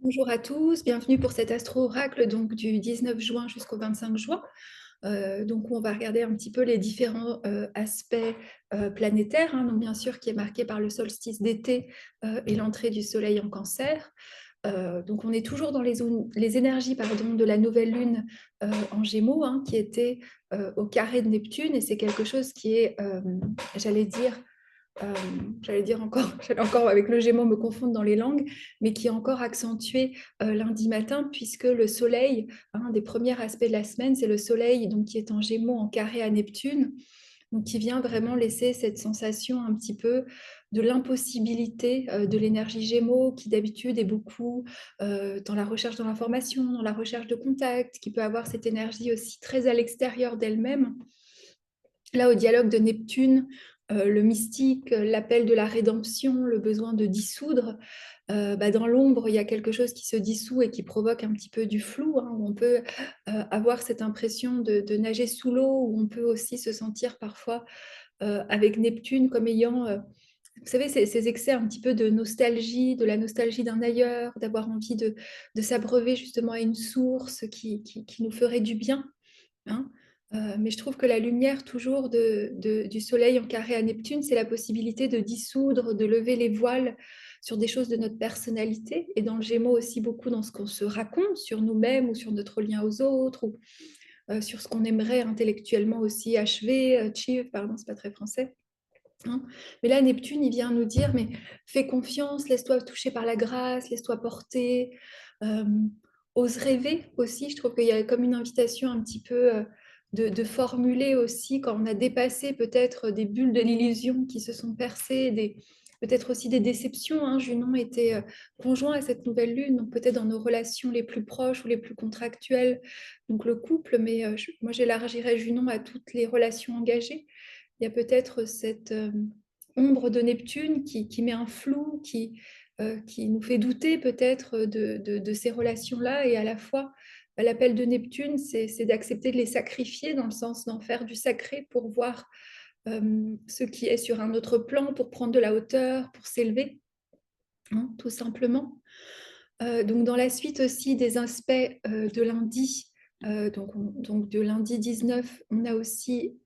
Bonjour à tous, bienvenue pour cet astro-oracle donc du 19 juin jusqu'au 25 juin. Donc on va regarder un petit peu les différents aspects planétaires, hein, donc bien sûr qui est marqué par le solstice d'été et l'entrée du soleil en cancer. Donc on est toujours dans les énergies pardon, de la nouvelle lune en Gémeaux, hein, qui était au carré de Neptune, et c'est quelque chose qui est, j'allais dire, euh, j'allais encore avec le Gémeaux me confondre dans les langues, mais qui est encore accentué lundi matin, puisque le Soleil, un des premiers aspects de la semaine, c'est le Soleil donc, qui est en Gémeaux en carré à Neptune, donc qui vient vraiment laisser cette sensation un petit peu de l'impossibilité de l'énergie Gémeaux, qui d'habitude est beaucoup dans la recherche de l'information, dans la recherche de contact, qui peut avoir cette énergie aussi très à l'extérieur d'elle-même. Là, au dialogue de Neptune, le mystique, l'appel de la rédemption, le besoin de dissoudre, dans l'ombre, il y a quelque chose qui se dissout et qui provoque un petit peu du flou, hein, où on peut avoir cette impression de nager sous l'eau, où on peut aussi se sentir parfois avec Neptune comme ayant, vous savez, ces excès un petit peu de nostalgie, de la nostalgie d'un ailleurs, d'avoir envie de s'abreuver justement à une source qui nous ferait du bien, hein. Mais je trouve que la lumière toujours du Soleil en carré à Neptune, c'est la possibilité de dissoudre, de lever les voiles sur des choses de notre personnalité, et dans le Gémeaux aussi beaucoup dans ce qu'on se raconte sur nous-mêmes ou sur notre lien aux autres, ou sur ce qu'on aimerait intellectuellement aussi achever, achieve, pardon, c'est pas très français. Hein. Mais là, Neptune, il vient nous dire, mais fais confiance, laisse-toi toucher par la grâce, laisse-toi porter, euh, ose rêver aussi. Je trouve qu'il y a comme une invitation un petit peu de formuler aussi, quand on a dépassé peut-être des bulles de l'illusion qui se sont percées, peut-être aussi des déceptions, hein. Junon était conjoint à cette nouvelle lune, donc peut-être dans nos relations les plus proches ou les plus contractuelles, donc le couple, mais moi j'élargirais Junon à toutes les relations engagées. Il y a peut-être cette ombre de Neptune qui met un flou, qui nous fait douter peut-être de ces relations-là. Et à la fois, l'appel de Neptune, c'est d'accepter de les sacrifier, dans le sens d'en faire du sacré pour voir ce qui est sur un autre plan, pour prendre de la hauteur, pour s'élever, hein, tout simplement. Donc dans la suite aussi des aspects de lundi, donc de lundi 19, on a aussi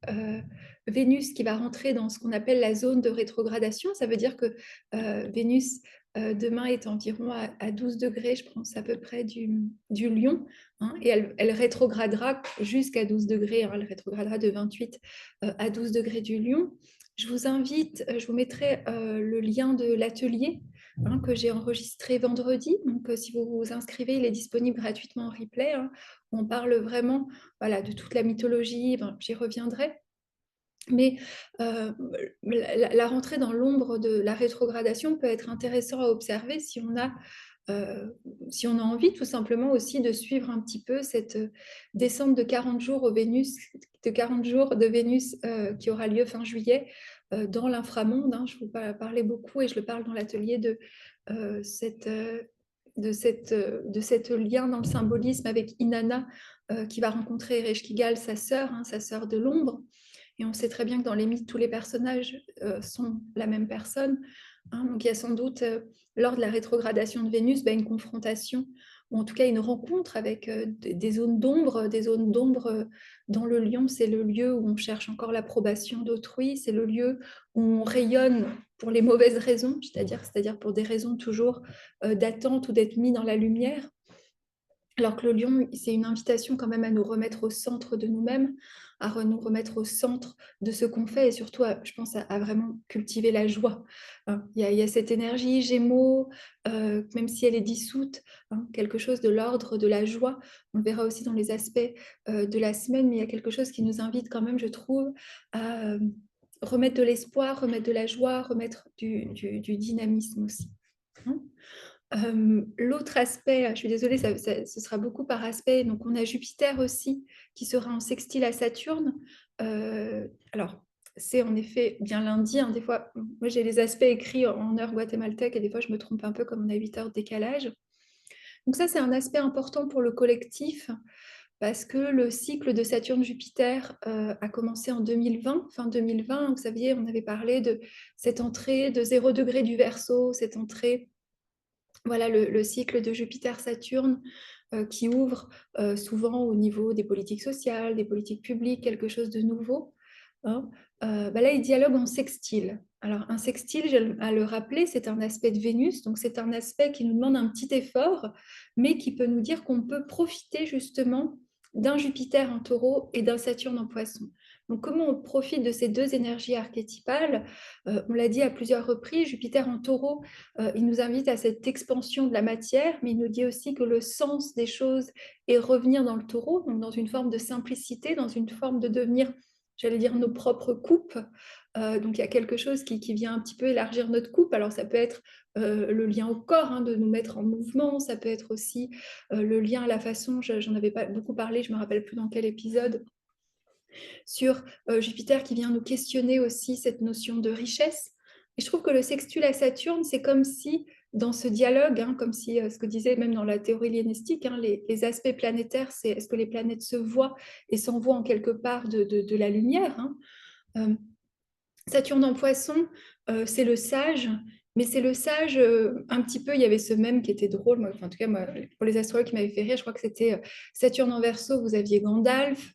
Vénus qui va rentrer dans ce qu'on appelle la zone de rétrogradation. Ça veut dire que Vénus demain est environ à 12 degrés, je pense à peu près du Lion, hein, et elle rétrogradera jusqu'à 12 degrés, hein, elle rétrogradera de 28 à 12 degrés du Lion. Je vous invite, je vous mettrai le lien de l'atelier, hein, que j'ai enregistré vendredi. Donc, si vous vous inscrivez, il est disponible gratuitement en replay, hein. On parle vraiment, voilà, de toute la mythologie, ben, j'y reviendrai. Mais la rentrée dans l'ombre de la rétrogradation peut être intéressant à observer euh, si on a envie tout simplement aussi de suivre un petit peu cette descente de 40 jours de 40 jours de Vénus qui aura lieu fin juillet dans l'inframonde, hein. Je vous parlais beaucoup et je le parle dans l'atelier euh, cette, euh, de cette lien dans le symbolisme avec Inanna qui va rencontrer Ereshkigal, sa sœur de l'ombre. Et on sait très bien que dans les mythes, tous les personnages sont la même personne, hein. Donc il y a sans doute, lors de la rétrogradation de Vénus, une confrontation, ou en tout cas une rencontre avec des zones d'ombre. Des zones d'ombre dans le lion, c'est le lieu où on cherche encore l'approbation d'autrui, c'est le lieu où on rayonne pour les mauvaises raisons, c'est-à-dire pour des raisons toujours d'attente ou d'être mis dans la lumière. Alors que le lion, c'est une invitation quand même à nous remettre au centre de nous-mêmes, nous remettre au centre de ce qu'on fait, et surtout, je pense, à vraiment cultiver la joie, hein. Il y a cette énergie Gémeaux, même si elle est dissoute, hein, quelque chose de l'ordre de la joie. On le verra aussi dans les aspects de la semaine, mais il y a quelque chose qui nous invite quand même, je trouve, à remettre de l'espoir, remettre de la joie, remettre du dynamisme aussi, hein. L'autre aspect, je suis désolée, ce sera beaucoup par aspect. Donc, on a Jupiter aussi qui sera en sextile à Saturne. Alors, c'est en effet bien lundi, hein. Des fois, moi j'ai les aspects écrits en heure guatémaltèque et des fois je me trompe un peu comme on a 8 heures de décalage. Donc, ça, c'est un aspect important pour le collectif parce que le cycle de Saturne-Jupiter a commencé en 2020, fin 2020. Vous saviez, on avait parlé de cette entrée de 0 degré du Verseau, cette entrée voilà le cycle de Jupiter-Saturne qui ouvre souvent au niveau des politiques sociales, des politiques publiques, quelque chose de nouveau. Hein. Là, il dialogue en sextile. Alors, un sextile, j'ai à le rappeler, c'est un aspect de Vénus, donc c'est un aspect qui nous demande un petit effort, mais qui peut nous dire qu'on peut profiter justement d'un Jupiter en taureau et d'un Saturne en poisson. Donc, comment on profite de ces deux énergies archétypales? On l'a dit à plusieurs reprises, Jupiter en taureau, il nous invite à cette expansion de la matière, mais il nous dit aussi que le sens des choses est revenir dans le taureau, donc dans une forme de simplicité, dans une forme de devenir, j'allais dire, nos propres coupes. Donc il y a quelque chose qui vient un petit peu élargir notre coupe. Alors ça peut être le lien au corps, hein, de nous mettre en mouvement, ça peut être aussi le lien à la façon, j'en avais pas beaucoup parlé, je ne me rappelle plus dans quel épisode, sur Jupiter qui vient nous questionner aussi cette notion de richesse. Et je trouve que le sextile à Saturne, c'est comme si, dans ce dialogue, hein, comme si, ce que disait même dans la théorie hellénistique, hein, les aspects planétaires, c'est est-ce que les planètes se voient et s'envoient en quelque part de la lumière, hein. Saturne en poisson, c'est le sage, mais c'est le sage un petit peu, il y avait ce même qui était drôle, moi, enfin, en tout cas moi, pour les astrologues qui m'avaient fait rire, je crois que c'était Saturne en Verseau, vous aviez Gandalf,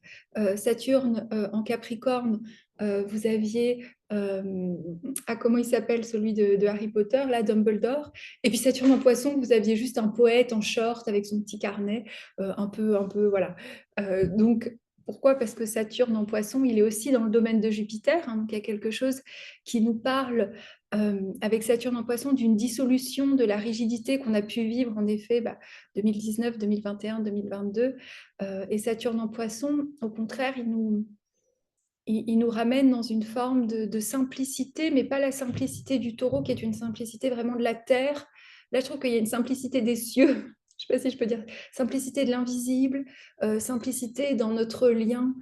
Saturne en Capricorne, vous aviez, comment il s'appelle, celui de Harry Potter, là, Dumbledore, et puis Saturne en Poisson, vous aviez juste un poète en short avec son petit carnet, un peu, voilà. Donc, pourquoi? Parce que Saturne en Poisson, il est aussi dans le domaine de Jupiter, hein, donc il y a quelque chose qui nous parle avec Saturne en Poisson d'une dissolution de la rigidité qu'on a pu vivre en effet 2019, 2021, 2022. Et Saturne en Poisson, au contraire, il nous ramène dans une forme de simplicité, mais pas la simplicité du taureau, qui est une simplicité vraiment de la terre. Là, je trouve qu'il y a une simplicité des cieux. Je ne sais pas si je peux dire simplicité de l'invisible, simplicité dans notre lien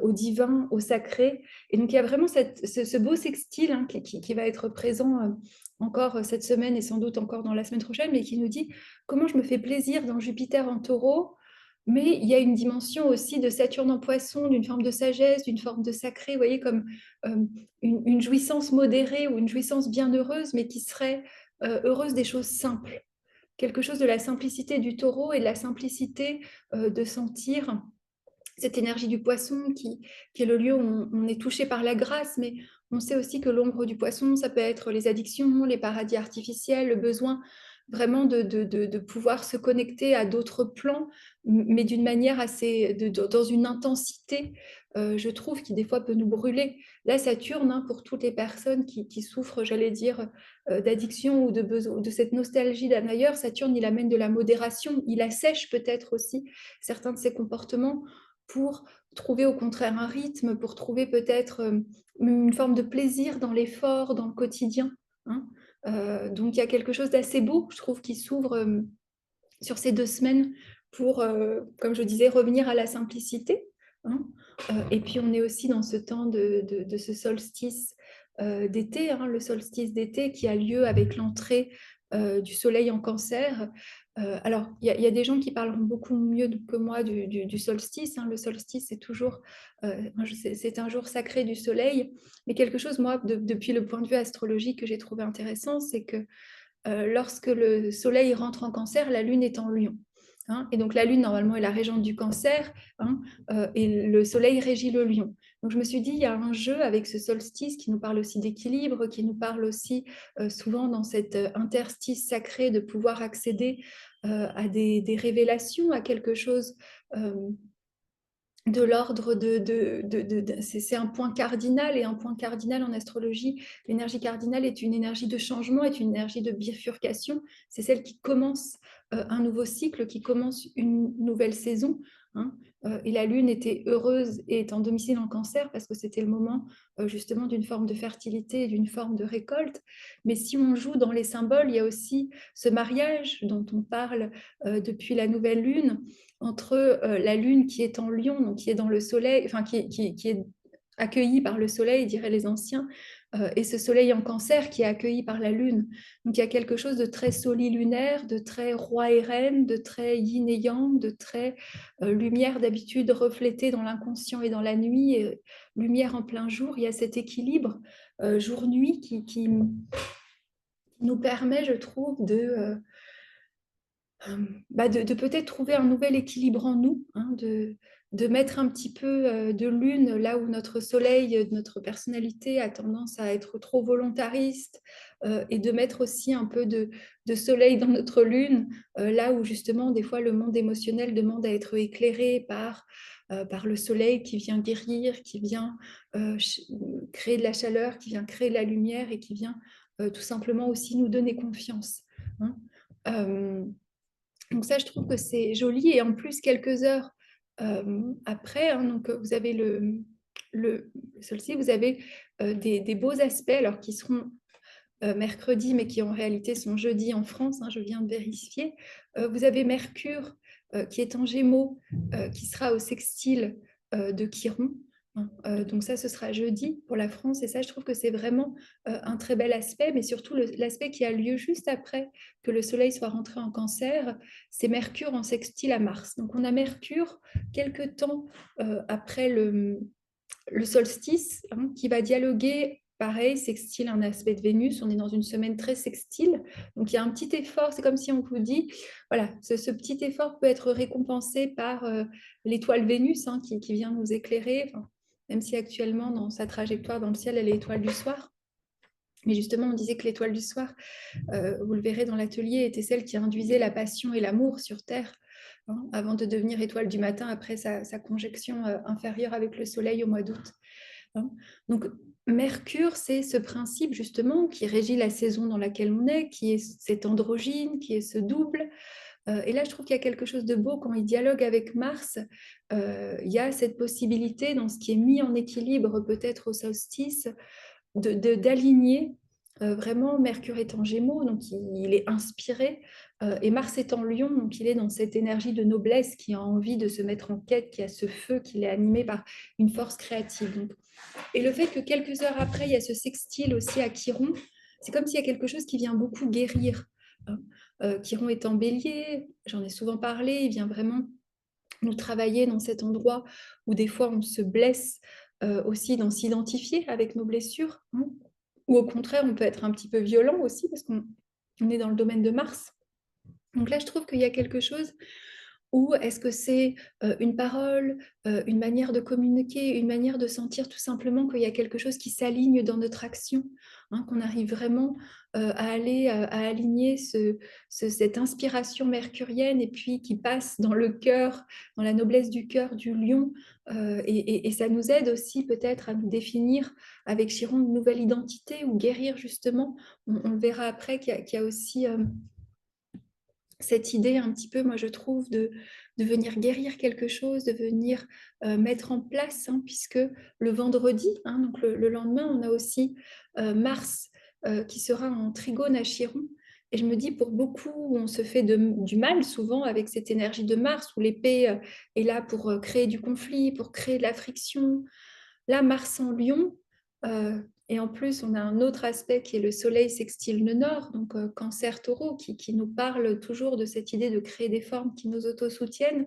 au divin, au sacré. Et donc, il y a vraiment ce beau sextile, hein, qui va être présent encore cette semaine et sans doute encore dans la semaine prochaine, mais qui nous dit comment je me fais plaisir dans Jupiter en taureau, mais il y a une dimension aussi de Saturne en poisson, d'une forme de sagesse, d'une forme de sacré, vous voyez, comme une jouissance modérée ou une jouissance bienheureuse, mais qui serait heureuse des choses simples. Quelque chose de la simplicité du taureau et de la simplicité de sentir cette énergie du poisson qui est le lieu où on est touché par la grâce, mais on sait aussi que l'ombre du poisson, ça peut être les addictions, les paradis artificiels, le besoin vraiment de pouvoir se connecter à d'autres plans, mais d'une manière assez, dans une intensité, je trouve, qui des fois peut nous brûler. Là, Saturne, hein, pour toutes les personnes qui souffrent, j'allais dire, d'addiction ou de cette nostalgie d'un ailleurs, Saturne, il amène de la modération, il assèche peut-être aussi certains de ses comportements pour trouver au contraire un rythme, pour trouver peut-être une forme de plaisir dans l'effort, dans le quotidien, hein. Donc il y a quelque chose d'assez beau, je trouve, qui s'ouvre sur ces 2 semaines pour, comme je disais, revenir à la simplicité, hein. Et puis on est aussi dans ce temps de ce solstice d'été, hein, le solstice d'été qui a lieu avec l'entrée du soleil en cancer. Alors, il y a des gens qui parleront beaucoup mieux que moi du solstice, hein. Le solstice, c'est toujours, c'est un jour sacré du soleil, mais quelque chose, moi, depuis le point de vue astrologique que j'ai trouvé intéressant, c'est que lorsque le soleil rentre en cancer, la lune est en lion, hein. Et donc la lune, normalement, est la régente du cancer, hein, et le soleil régit le lion. Donc je me suis dit, il y a un jeu avec ce solstice qui nous parle aussi d'équilibre, qui nous parle aussi souvent dans cet interstice sacré de pouvoir accéder à des révélations, à quelque chose de l'ordre c'est un point cardinal, et un point cardinal en astrologie, l'énergie cardinale est une énergie de changement, est une énergie de bifurcation, c'est celle qui commence un nouveau cycle, qui commence une nouvelle saison, hein. Et la lune était heureuse et est en domicile en cancer parce que c'était le moment justement d'une forme de fertilité et d'une forme de récolte. Mais si on joue dans les symboles, il y a aussi ce mariage dont on parle depuis la nouvelle lune, entre la lune qui est en lion, donc qui est dans le soleil, enfin qui est accueillie par le soleil, diraient les anciens, et ce soleil en cancer qui est accueilli par la lune. Donc il y a quelque chose de très solilunaire, de très roi et reine, de très yin et yang, de très lumière d'habitude reflétée dans l'inconscient et dans la nuit, et lumière en plein jour. Il y a cet équilibre jour-nuit qui nous permet, je trouve, De peut-être trouver un nouvel équilibre en nous, hein, de mettre un petit peu de lune là où notre soleil, notre personnalité a tendance à être trop volontariste, et de mettre aussi un peu de soleil dans notre lune, là où justement des fois le monde émotionnel demande à être éclairé par le soleil qui vient guérir, qui vient créer de la chaleur, qui vient créer de la lumière et qui vient tout simplement aussi nous donner confiance, hein. Euh, donc ça, je trouve que c'est joli. Et en plus, quelques heures après, hein, donc vous avez le solstice, vous avez des beaux aspects, alors qui seront mercredi, mais qui en réalité sont jeudi en France, hein, je viens de vérifier. Vous avez Mercure qui est en Gémeaux, qui sera au sextile de Chiron, hein. Donc ça, ce sera jeudi pour la France. Et ça, je trouve que c'est vraiment un très bel aspect, mais surtout l'aspect qui a lieu juste après que le Soleil soit rentré en Cancer, c'est Mercure en sextile à Mars. Donc on a Mercure quelque temps après le solstice, hein, qui va dialoguer, pareil, sextile, un aspect de Vénus. On est dans une semaine très sextile. Donc il y a un petit effort, c'est comme si on vous dit, voilà, ce petit effort peut être récompensé par l'étoile Vénus, hein, qui vient nous éclairer, enfin, même si actuellement, dans sa trajectoire dans le ciel, elle est étoile du soir. Mais justement, on disait que l'étoile du soir, vous le verrez dans l'atelier, était celle qui induisait la passion et l'amour sur Terre, hein, avant de devenir étoile du matin après sa conjonction inférieure avec le Soleil au mois d'août, hein. Donc, Mercure, c'est ce principe justement qui régit la saison dans laquelle on est, qui est cet androgyne, qui est ce double. Et là, je trouve qu'il y a quelque chose de beau quand il dialogue avec Mars. Il y a cette possibilité dans ce qui est mis en équilibre peut-être au solstice d'aligner vraiment. Mercure est en Gémeaux, donc il est inspiré, et Mars est en Lion, donc il est dans cette énergie de noblesse qui a envie de se mettre en quête, qui a ce feu, qui est animé par une force créative. Donc, et le fait que quelques heures après, il y a ce sextile aussi à Chiron, c'est comme s'il y a quelque chose qui vient beaucoup guérir, hein. Chiron est en bélier, j'en ai souvent parlé, il vient vraiment nous travailler dans cet endroit où des fois on se blesse, aussi dans s'identifier avec nos blessures, hein. Ou au contraire, on peut être un petit peu violent aussi parce qu'on est dans le domaine de Mars. Donc là, je trouve qu'il y a quelque chose. Ou est-ce que c'est une parole, une manière de communiquer, une manière de sentir tout simplement qu'il y a quelque chose qui s'aligne dans notre action, hein, qu'on arrive vraiment à aller à aligner cette inspiration mercurienne et puis qui passe dans le cœur, dans la noblesse du cœur du lion, et ça nous aide aussi peut-être à nous définir avec Chiron une nouvelle identité ou guérir justement. On le verra après qu'il y a aussi cette idée un petit peu, moi je trouve, de venir guérir quelque chose, de venir mettre en place, hein, puisque le vendredi, hein, donc le lendemain, on a aussi Mars qui sera en trigone à Chiron. Et je me dis, pour beaucoup, on se fait du mal souvent avec cette énergie de Mars, où l'épée est là pour créer du conflit, pour créer de la friction. Là, Mars en Lion, euh, et en plus, on a un autre aspect qui est le Soleil sextile le Nord, donc Cancer-Taureau, qui nous parle toujours de cette idée de créer des formes qui nous autosoutiennent.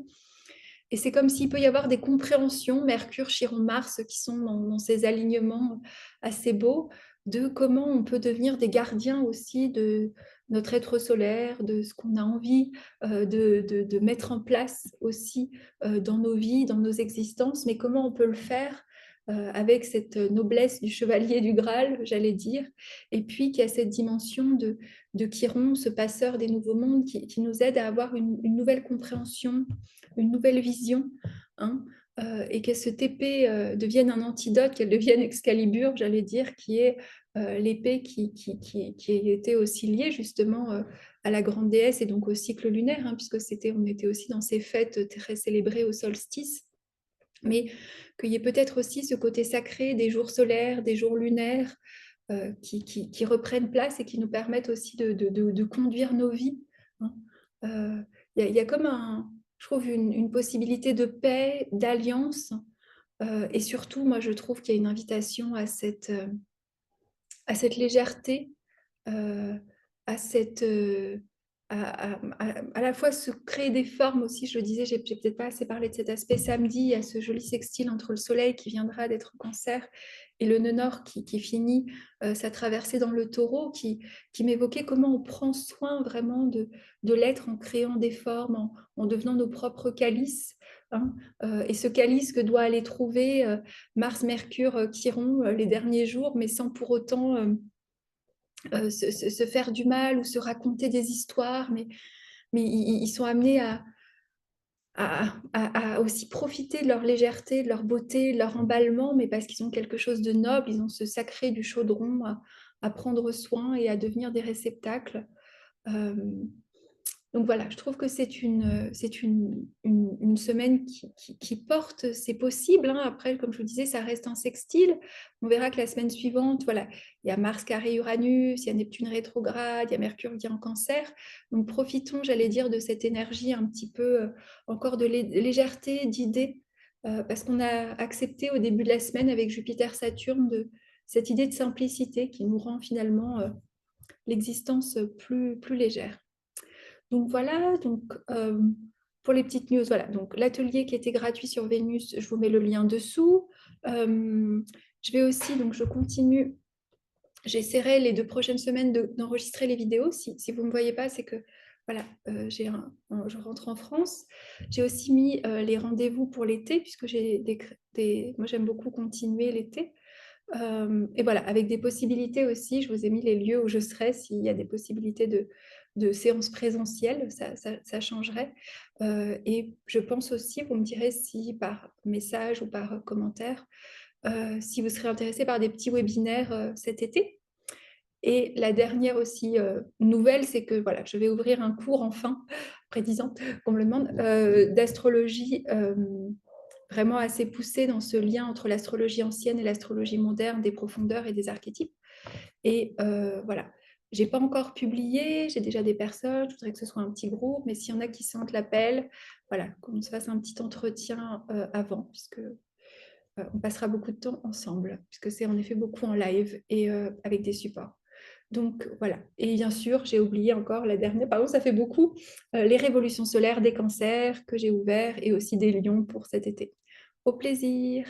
Et c'est comme s'il peut y avoir des compréhensions, Mercure, Chiron, Mars, qui sont dans ces alignements assez beaux, de comment on peut devenir des gardiens aussi de notre être solaire, de ce qu'on a envie de mettre en place aussi dans nos vies, dans nos existences, mais comment on peut le faire avec cette noblesse du chevalier du Graal, j'allais dire, et puis qui a cette dimension de Chiron, ce passeur des nouveaux mondes, qui nous aide à avoir une nouvelle compréhension, une nouvelle vision, hein, et que cette épée devienne un antidote, qu'elle devienne Excalibur, j'allais dire, qui est l'épée qui était aussi liée justement à la grande déesse et donc au cycle lunaire, hein, puisque on était aussi dans ces fêtes très célébrées au solstice, mais qu'il y ait peut-être aussi ce côté sacré des jours solaires, des jours lunaires, qui reprennent place et qui nous permettent aussi de conduire nos vies, hein. Il y a comme je trouve une possibilité de paix, d'alliance, et surtout, moi, je trouve qu'il y a une invitation à cette légèreté, euh, à cette, à la fois se créer des formes aussi. Je le disais, j'ai peut-être pas assez parlé de cet aspect samedi. Il y a ce joli sextile entre le soleil qui viendra d'être cancer et le nœud nord qui finit sa traversée dans le taureau, qui m'évoquait comment on prend soin vraiment de l'être en créant des formes, en devenant nos propres calices. Hein. Et ce calice que doit aller trouver Mars, Mercure, Chiron les derniers jours, mais sans pour autant se faire du mal ou se raconter des histoires, mais ils sont amenés à aussi profiter de leur légèreté, de leur beauté, de leur emballement, mais parce qu'ils ont quelque chose de noble, ils ont ce sacré du chaudron à prendre soin et à devenir des réceptacles. Euh, donc voilà, je trouve que c'est une semaine qui porte, c'est possible. Hein. Après, comme je vous disais, ça reste un sextile. On verra que la semaine suivante, voilà, il y a Mars carré Uranus, il y a Neptune rétrograde, il y a Mercure qui est en cancer. Donc profitons, j'allais dire, de cette énergie un petit peu encore de légèreté, d'idées, parce qu'on a accepté au début de la semaine avec Jupiter-Saturne cette idée de simplicité qui nous rend finalement l'existence plus légère. Donc voilà, donc pour les petites news, voilà. Donc l'atelier qui était gratuit sur Vénus, je vous mets le lien dessous. Je vais aussi, donc je continue. J'essaierai les 2 prochaines semaines d'enregistrer les vidéos. Si vous ne me voyez pas, c'est que voilà, je rentre en France. J'ai aussi mis les rendez-vous pour l'été, puisque moi j'aime beaucoup continuer l'été. Et voilà, avec des possibilités aussi, je vous ai mis les lieux où je serai, s'il y a des possibilités de séances présentielles, ça changerait. Et je pense aussi, vous me direz si par message ou par commentaire, si vous serez intéressé par des petits webinaires cet été. Et la dernière aussi nouvelle, c'est que voilà, je vais ouvrir un cours enfin, après 10 ans qu'on me le demande, d'astrologie vraiment assez poussé dans ce lien entre l'astrologie ancienne et l'astrologie moderne, des profondeurs et des archétypes. Et voilà, j'ai pas encore publié, j'ai déjà des personnes, je voudrais que ce soit un petit groupe, mais s'il y en a qui sentent l'appel, voilà, qu'on se fasse un petit entretien avant, puisque on passera beaucoup de temps ensemble, puisque c'est en effet beaucoup en live et avec des supports. Donc voilà. Et bien sûr, j'ai oublié encore la dernière, pardon, ça fait beaucoup, les révolutions solaires des cancers que j'ai ouvert et aussi des lions pour cet été. Au plaisir.